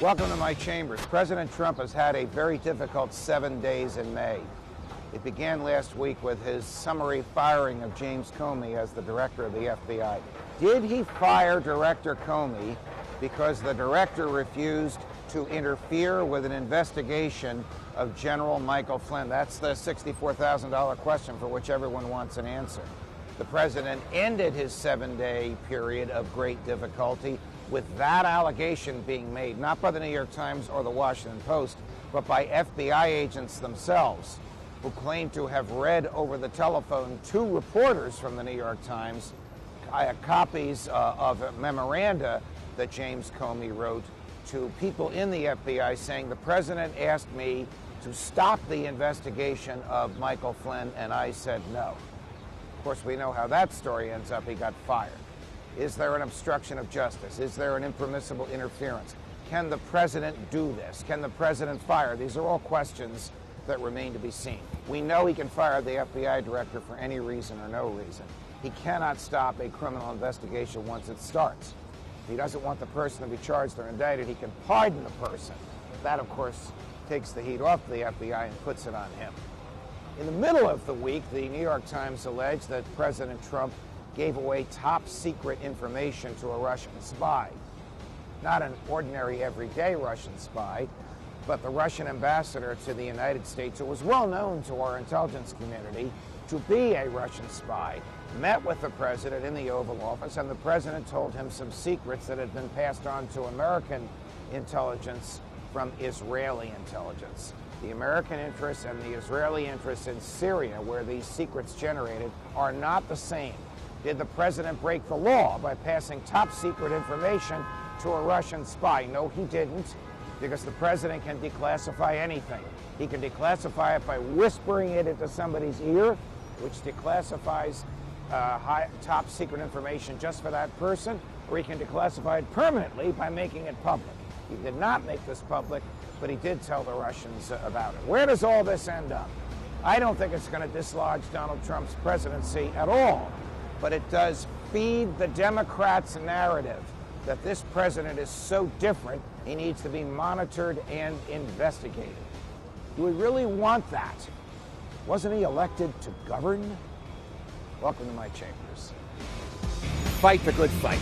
Welcome to my chambers. President Trump has had a very difficult 7 days in May. It began last week with his summary firing of James Comey as the director of the FBI. Did he fire Director Comey because the director refused to interfere with an investigation of General Michael Flynn? That's the $64,000 question for which everyone wants an answer. The president ended his 7-day period of great difficulty with that allegation being made, not by the New York Times or the Washington Post, but by FBI agents themselves, who claim to have read over the telephone to reporters from the New York Times copies of memoranda that James Comey wrote to people in the FBI saying, the president asked me to stop the investigation of Michael Flynn, and I said no. Of course, we know how that story ends up. He got fired. Is there an obstruction of justice? Is there an impermissible interference? Can the president do this? Can the president fire? These are all questions that remain to be seen. We know he can fire the FBI director for any reason or no reason. He cannot stop a criminal investigation once it starts. If he doesn't want the person to be charged or indicted, he can pardon the person. That, of course, takes the heat off the FBI and puts it on him. In the middle of the week, the New York Times alleged that President Trump gave away top secret information to a Russian spy. Not an ordinary everyday Russian spy, but the Russian ambassador to the United States, who was well known to our intelligence community to be a Russian spy, met with the president in the Oval Office, and the president told him some secrets that had been passed on to American intelligence from Israeli intelligence. The American interests and the Israeli interests in Syria, where these secrets generated, are not the same. Did the president break the law by passing top secret information to a Russian spy? No, he didn't, because the president can declassify anything. He can declassify it by whispering it into somebody's ear, which declassifies top secret information just for that person, or he can declassify it permanently by making it public. He did not make this public, but he did tell the Russians about it. Where does all this end up? I don't think it's going to dislodge Donald Trump's presidency at all, but it does feed the Democrats' narrative that this president is so different, he needs to be monitored and investigated. Do we really want that? Wasn't he elected to govern? Welcome to my chambers. Fight the good fight.